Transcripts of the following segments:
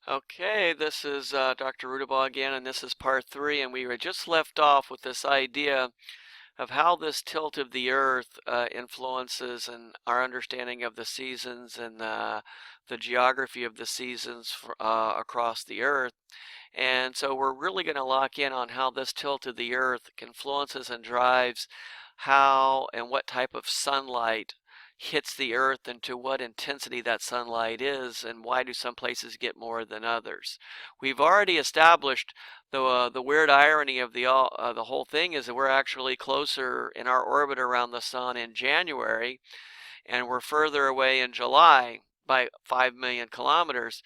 Okay, this is Dr. Rudabaugh again, and this is part three, and we were just left off with this idea of how this tilt of the Earth influences and our understanding of the seasons and the geography of the seasons across the Earth. And so we're really going to lock in on how this tilt of the Earth influences and drives how and what type of sunlight hits the Earth and to what intensity that sunlight is, and why do some places get more than others. We've already established the weird irony of the whole thing is that we're actually closer in our orbit around the sun in January, and we're further away in July by 5 million kilometers.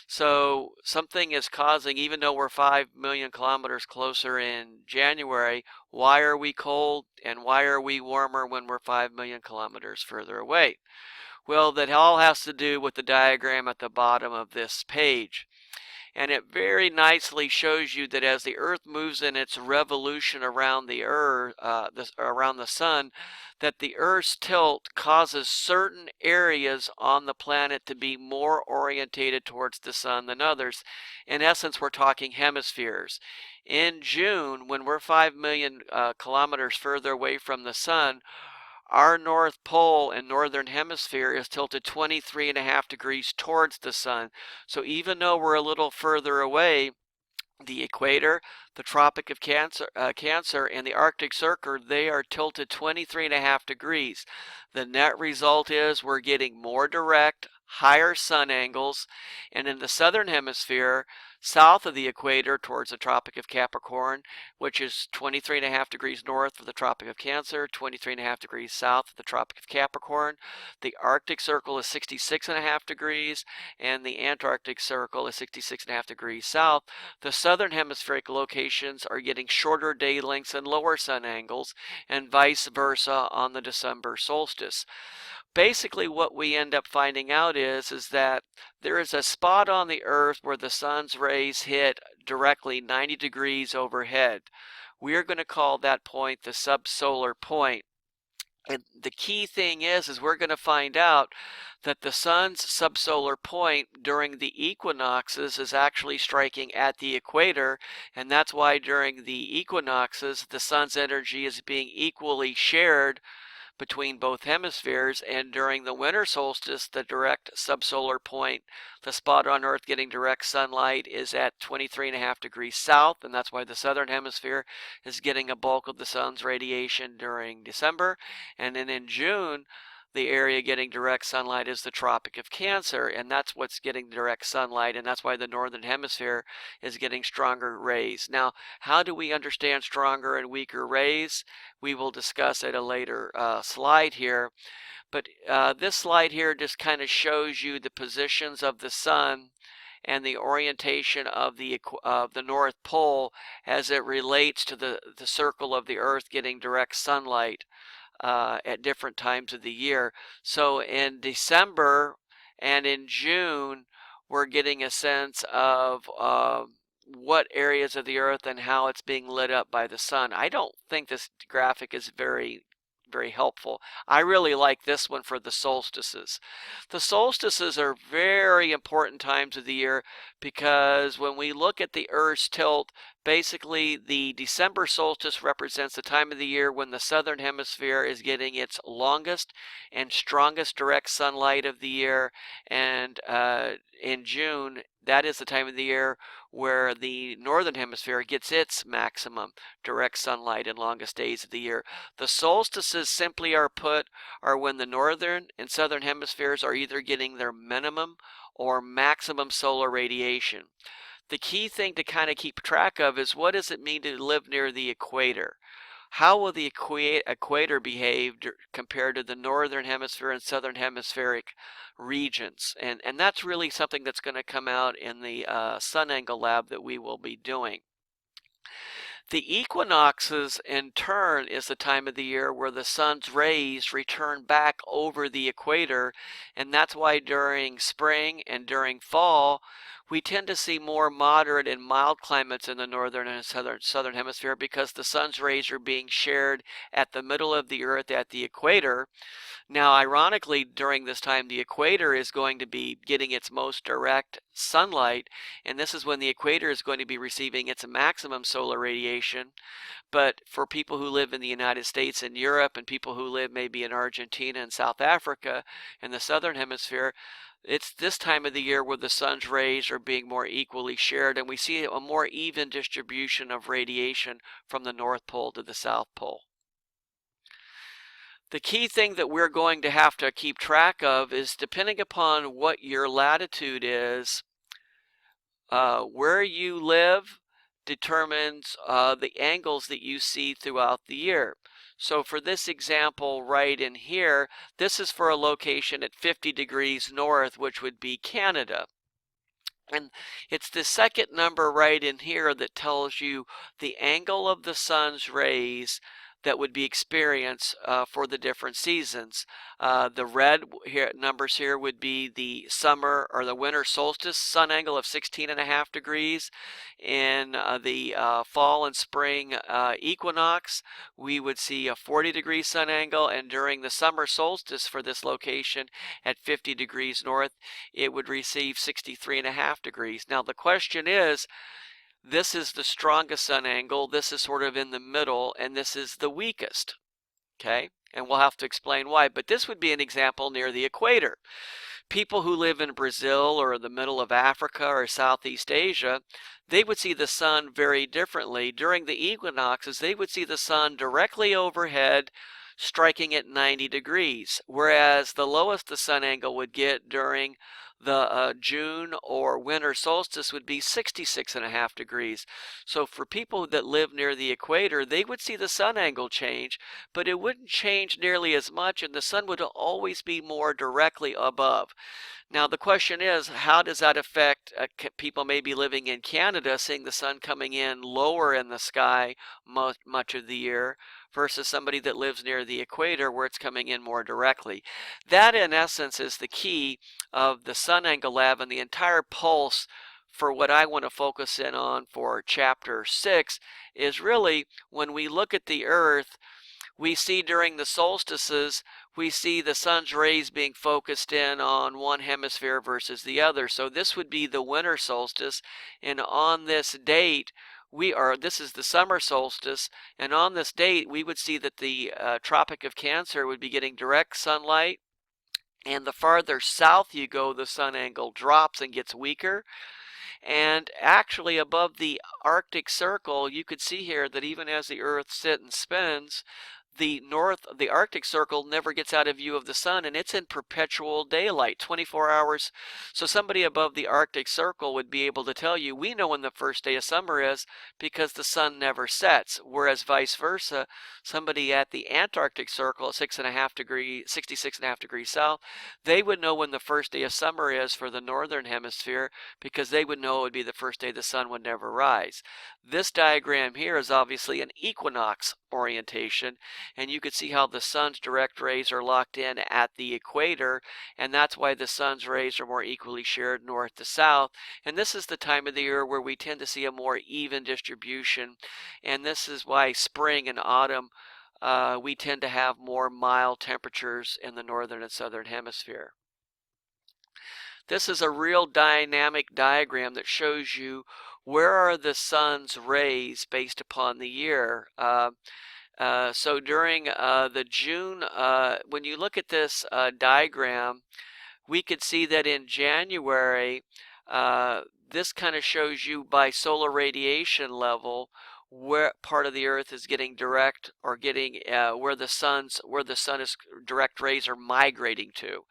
So something is causing, even though we're 5 million kilometers closer in January, why are we cold and why are we warmer when we're 5 million kilometers further away? Well, that all has to do with the diagram at the bottom of this page. And it very nicely shows you that as the Earth moves in its revolution around the Earth, around the Sun, that the Earth's tilt causes certain areas on the planet to be more orientated towards the Sun than others. In essence, we're talking hemispheres. In June, when we're 5 million kilometers further away from the Sun, our North Pole and Northern Hemisphere is tilted 23.5 degrees towards the Sun. So even though we're a little further away, the equator, the Tropic of Cancer, and the Arctic Circle, they are tilted 23.5 degrees. The net result is we're getting more direct, higher sun angles, and in the southern hemisphere, south of the equator towards the Tropic of Capricorn, which is 23.5 degrees north of the Tropic of Cancer, 23.5 degrees south of the Tropic of Capricorn. The Arctic Circle is 66.5 degrees, and the Antarctic Circle is 66.5 degrees south. The southern hemispheric locations are getting shorter day lengths and lower sun angles, and vice versa on the December solstice. Basically, what we end up finding out is that there is a spot on the Earth where the sun's rays hit directly 90 degrees overhead. We are going to call that point the subsolar point. And the key thing is we're going to find out that the sun's subsolar point during the equinoxes is actually striking at the equator, and that's why during the equinoxes the sun's energy is being equally shared between both hemispheres, and during the winter solstice, the direct subsolar point, the spot on Earth getting direct sunlight, is at 23.5 degrees south, and that's why the southern hemisphere is getting a bulk of the sun's radiation during December. And then in June, the area getting direct sunlight is the Tropic of Cancer, and that's what's getting direct sunlight, and that's why the northern hemisphere is getting stronger rays. Now, how do we understand stronger and weaker rays? We will discuss at a later slide here, but this slide here just kind of shows you the positions of the sun and the orientation of the North Pole as it relates to the circle of the Earth getting direct sunlight at different times of the year. So in December and in June, we're getting a sense of what areas of the Earth and how it's being lit up by the sun. I don't think this graphic is very helpful. I really like this one for the solstices. The solstices are very important times of the year because when we look at the Earth's tilt, basically the December solstice represents the time of the year when the southern hemisphere is getting its longest and strongest direct sunlight of the year, and in June, that is the time of the year where the northern hemisphere gets its maximum direct sunlight and longest days of the year. The solstices, simply are put, are when the northern and southern hemispheres are either getting their minimum or maximum solar radiation. The key thing to kind of keep track of is what does it mean to live near the equator? How will the equator behave compared to the northern hemisphere and southern hemispheric regions? And that's really something that's going to come out in the sun angle lab that we will be doing. The equinoxes, in turn, is the time of the year where the sun's rays return back over the equator, and that's why during spring and during fall, we tend to see more moderate and mild climates in the northern and southern hemisphere because the sun's rays are being shared at the middle of the earth at the equator. Now, ironically, during this time, the equator is going to be getting its most direct sunlight, and this is when the equator is going to be receiving its maximum solar radiation. But for people who live in the United States and Europe, and people who live maybe in Argentina and South Africa in the southern hemisphere, it's this time of the year where the sun's rays are being more equally shared, and we see a more even distribution of radiation from the North Pole to the South Pole. The key thing that we're going to have to keep track of is, depending upon what your latitude is, where you live determines the angles that you see throughout the year. So for this example right in here, this is for a location at 50 degrees north, which would be Canada. And it's the second number right in here that tells you the angle of the sun's rays that would be experienced for the different seasons. The red numbers here would be the summer or the winter solstice sun angle of 16.5 degrees. In the fall and spring equinox, we would see a 40-degree sun angle, and during the summer solstice for this location at 50 degrees north, it would receive 63.5 degrees. Now the question is, this is the strongest sun angle, this is sort of in the middle, and this is the weakest, okay? And we'll have to explain why, but this would be an example near the equator. People who live in Brazil or the middle of Africa or Southeast Asia, they would see the sun very differently. During the equinoxes, they would see the sun directly overhead, striking at 90 degrees, whereas the lowest the sun angle would get during the June or winter solstice would be 66.5 degrees. So for people that live near the equator, they would see the sun angle change, but it wouldn't change nearly as much, and the sun would always be more directly above. Now the question is, how does that affect people maybe living in Canada, seeing the sun coming in lower in the sky much of the year, versus somebody that lives near the equator where it's coming in more directly? That in essence is the key of the Sun Angle Lab, and the entire pulse for what I want to focus in on for chapter 6 is really when we look at the earth, we see during the solstices, we see the sun's rays being focused in on one hemisphere versus the other. So this would be the winter solstice, and on this date, this is the summer solstice, and on this date we would see that the Tropic of Cancer would be getting direct sunlight, and the farther south you go, the sun angle drops and gets weaker. And actually above the Arctic Circle, you could see here that even as the Earth sits and spins, the Arctic Circle never gets out of view of the sun, and it's in perpetual daylight, 24 hours. So somebody above the Arctic Circle would be able to tell you, we know when the first day of summer is because the sun never sets. Whereas vice versa, somebody at the Antarctic Circle at 66.5 degrees south, they would know when the first day of summer is for the northern hemisphere, because they would know it would be the first day the sun would never rise. This diagram here is obviously an equinox orientation, and you can see how the sun's direct rays are locked in at the equator, and that's why the sun's rays are more equally shared north to south. And this is the time of the year where we tend to see a more even distribution, and this is why spring and autumn we tend to have more mild temperatures in the northern and southern hemisphere. This is a real dynamic diagram that shows you where are the sun's rays based upon the year. So during the June, when you look at this diagram, we could see that in January, this kind of shows you by solar radiation level where part of the earth is getting direct, or getting where the sun's direct rays are migrating to.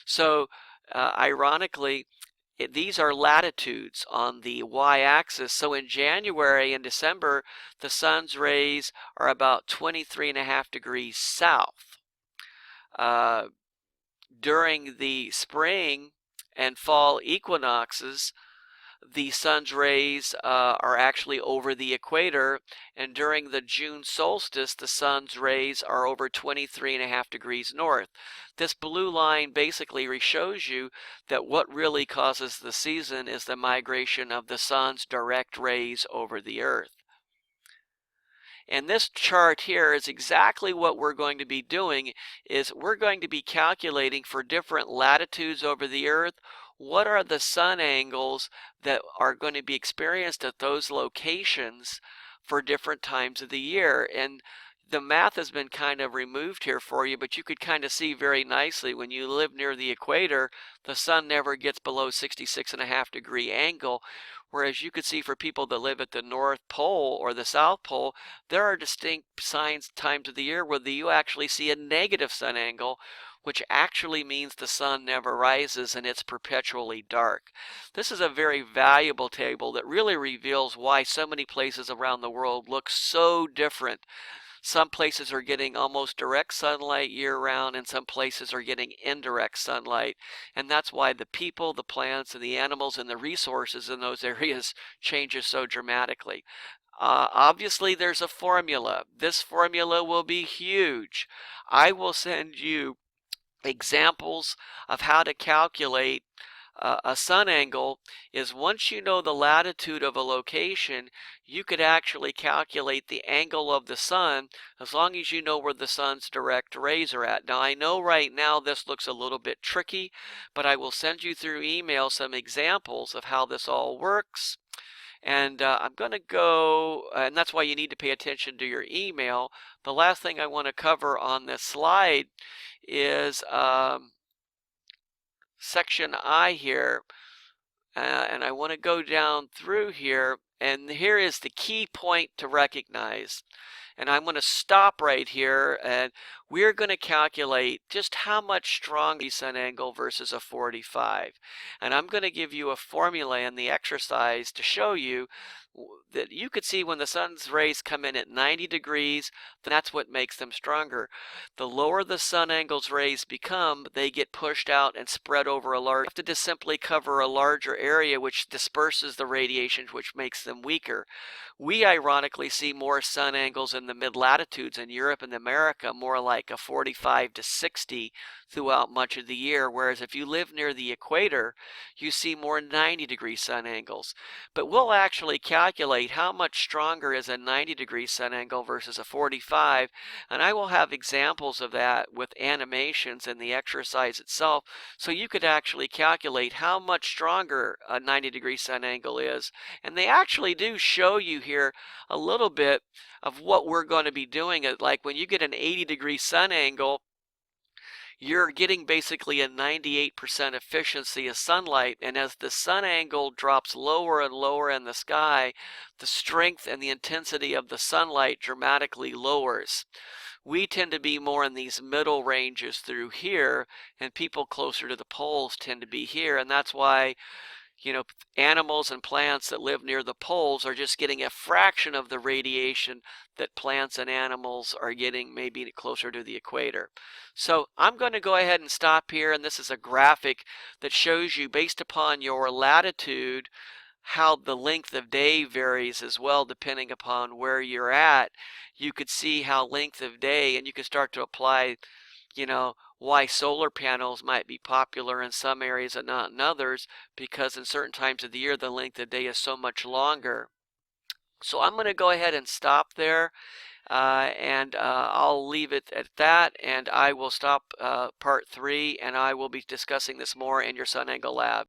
So ironically, these are latitudes on the y-axis. So in January and December, the sun's rays are about 23.5 degrees south. During the spring and fall equinoxes, the sun's rays are actually over the equator, and during the June solstice, the sun's rays are over 23.5 degrees north. This blue line basically shows you that what really causes the season is the migration of the sun's direct rays over the earth. And this chart here is exactly what we're going to be doing, is we're going to be calculating for different latitudes over the earth, what are the sun angles that are going to be experienced at those locations for different times of the year. And the math has been kind of removed here for you, but you could kind of see very nicely when you live near the equator, the sun never gets below 66.5 degree angle. Whereas you could see for people that live at the North Pole or the South Pole, there are distinct times of the year where you actually see a negative sun angle, which actually means the sun never rises and it's perpetually dark. This is a very valuable table that really reveals why so many places around the world look so different. Some places are getting almost direct sunlight year-round, and some places are getting indirect sunlight. And that's why the people, the plants, and the animals, and the resources in those areas changes so dramatically. Obviously, there's a formula. This formula will be huge. I will send you examples of how to calculate a sun angle. Is once you know the latitude of a location, you could actually calculate the angle of the sun as long as you know where the sun's direct rays are at. Now, I know right now this looks a little bit tricky, but I will send you through email some examples of how this all works. And I'm going to go, and that's why you need to pay attention to your email. The last thing I want to cover on this slide is section I here, and I want to go down through here, and here is the key point to recognize. And I'm going to stop right here, and we're going to calculate just how much stronger the sun angle versus a 45. And I'm going to give you a formula in the exercise to show you that you could see when the sun's rays come in at 90 degrees, that's what makes them stronger. The lower the sun angle's rays become, they get pushed out and spread over a large, you have to just simply cover a larger area, which disperses the radiation, which makes them weaker. We ironically see more sun angles in the mid-latitudes in Europe and America, more like a 45 to 60 throughout much of the year, whereas if you live near the equator, you see more 90-degree sun angles. But we'll actually calculate how much stronger is a 90-degree sun angle versus a 45, and I will have examples of that with animations in the exercise itself, so you could actually calculate how much stronger a 90-degree sun angle is. And they actually do show you here a little bit of what we're going to be doing. Like when you get an 80-degree sun angle, you're getting basically a 98% efficiency of sunlight, and as the sun angle drops lower and lower in the sky, the strength and the intensity of the sunlight dramatically lowers. We tend to be more in these middle ranges through here, and people closer to the poles tend to be here, and that's why animals and plants that live near the poles are just getting a fraction of the radiation that plants and animals are getting maybe closer to the equator. So I'm going to go ahead and stop here, and this is a graphic that shows you based upon your latitude how the length of day varies as well depending upon where you're at. You could see how length of day, and you can start to apply why solar panels might be popular in some areas and not in others, because in certain times of the year the length of day is so much longer. So I'm going to go ahead and stop there, and I'll leave it at that, and I will stop part 3, and I will be discussing this more in your Sun Angle Lab.